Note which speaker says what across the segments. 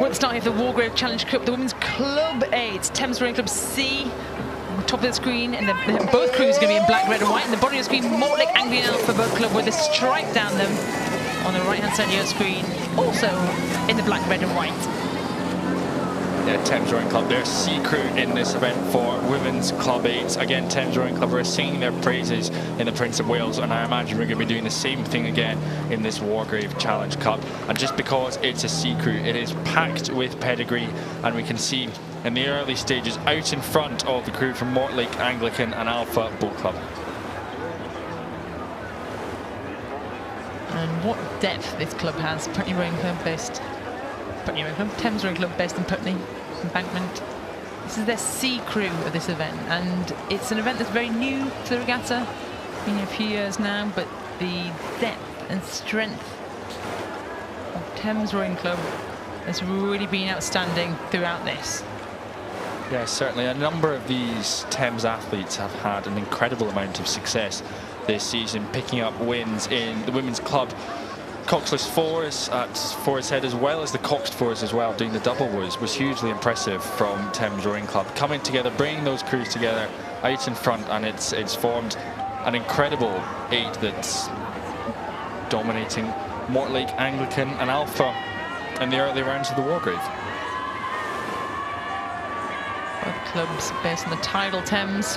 Speaker 1: We're at the start of the Wargrave Challenge Cup, the Women's Club A. It's Thames Rowing Club C. On the top of the screen, and both crews are going to be in black, red and white. And the bottom of the screen, Mortlake Anglian Alpha Boat Club with a stripe down them on the right-hand side of your screen, also in the black, red and white.
Speaker 2: Yeah, Thames Rowing Club, their C crew in this event for Women's Club 8. Again, Thames Rowing Club are singing their praises in the Prince of Wales, and I imagine we're going to be doing the same thing again in this Wargrave Challenge Cup. And just because it's a C crew, it is packed with pedigree, and we can see in the early stages out in front of the crew from Mortlake Anglican and Alpha Boat Club.
Speaker 1: And what depth this club has. Putney Rowing Club based. Putney Rowing Club, Thames Rowing Club based in Putney, Embankment. This is their C crew of this event, and it's an event that's very new to the regatta. Been here a few years now, but the depth and strength of Thames Rowing Club has really been outstanding throughout this.
Speaker 2: Yeah, certainly. A number of these Thames athletes have had an incredible amount of success this season, picking up wins in the Women's Club Coxless Fours at Forest Head, as well as the Coxed Fours as well. Doing the double was hugely impressive from Thames Rowing Club. Coming together, bringing those crews together out in front, and it's formed an incredible 8 that's dominating Mortlake Anglican and Alpha in the early rounds of the Wargrave.
Speaker 1: Both clubs based on the tidal Thames.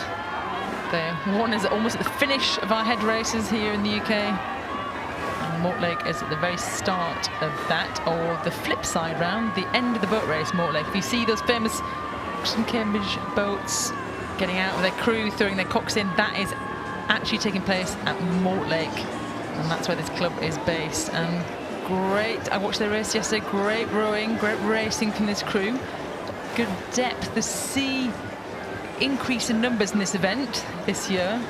Speaker 1: One is almost at the finish of our head races here in the UK. And Mortlake is at the very start of that, or the flip side round, the end of the boat race, Mortlake. If you see those famous Cambridge boats getting out with their crew, throwing their cocks in, that is actually taking place at Mortlake. And that's where this club is based. And great, I watched their race yesterday, great rowing, great racing from this crew. Good depth. The sea increase in numbers in this event this year,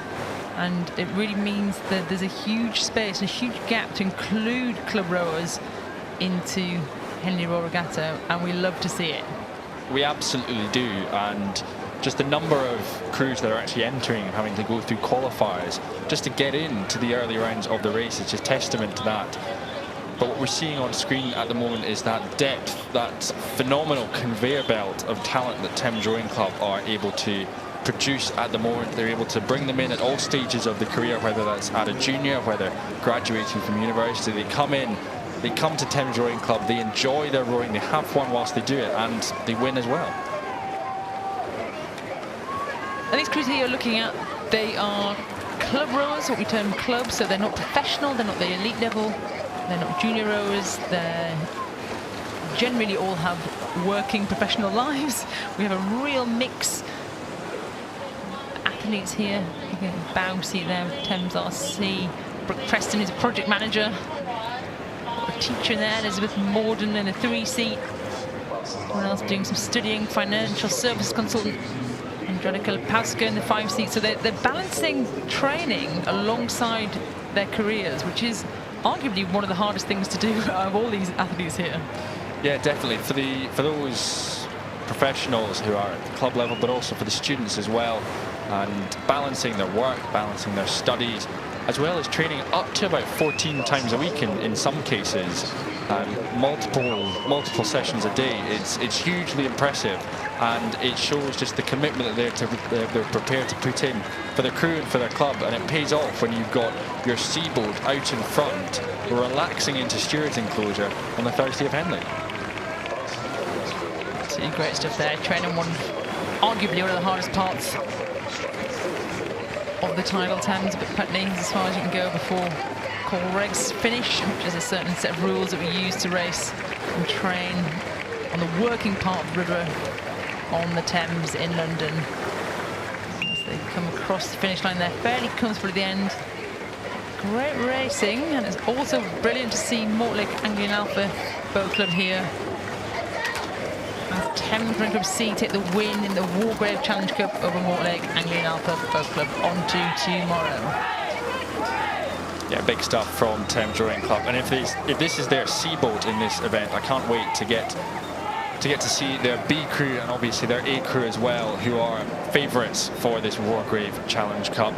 Speaker 1: and it really means that there's a huge space, a huge gap to include club rowers into Henley Royal Regatta, and we love to see it.
Speaker 2: We absolutely do, and just the number of crews that are actually entering and having to go through qualifiers just to get into the early rounds of the race is just testament to that. But what we're seeing on screen at the moment is that depth, that phenomenal conveyor belt of talent that Thames Rowing Club are able to produce at the moment. They're able to bring them in at all stages of the career, whether that's at a junior, whether graduating from university. They come in, they come to Thames Rowing Club, they enjoy their rowing, they have fun whilst they do it, and they win as well.
Speaker 1: And these crews here you're looking at, they are club rowers, what we term clubs, so they're not professional, they're not the elite level. They're not junior rowers, they generally all have working professional lives. We have a real mix of athletes here. You can bow seat there, Thames R.C. Brooke Preston is a project manager. Got a teacher in there, Elizabeth Morden in a 3-seat. Someone else doing some studying, financial services consultant. Angelica Lepowska in the 5-seat. So they're balancing training alongside their careers, which is arguably one of the hardest things to do out of all these athletes here.
Speaker 2: Yeah, definitely. For those professionals who are at the club level, but also for the students as well, and balancing their work, balancing their studies, as well as training up to about 14 times a week in some cases, multiple sessions a day. It's hugely impressive, and it shows just the commitment that they're prepared to put in for their crew and for their club, and it pays off when you've got your sea boat out in front, relaxing into stewards enclosure on the Thursday of Henley.
Speaker 1: Absolutely great stuff there. Training arguably one of the hardest parts of the tidal Thames, but Putney is as far as you can go before call regs finish, which is a certain set of rules that we use to race and train on the working part of the river on the Thames in London. As they come across the finish line, they're fairly comfortable at the end. Great racing, and it's also brilliant to see Mortlake Anglian Alpha Boat Club here. As Thames Rowing Club C take the win in the Wargrave Challenge Cup over Mortlake Anglian Alpha Boat Club on to tomorrow.
Speaker 2: Yeah, big stuff from Thames Rowing Club, and if this is their C boat in this event, I can't wait to get to see their B crew and obviously their A crew as well, who are favourites for this Wargrave Challenge Cup.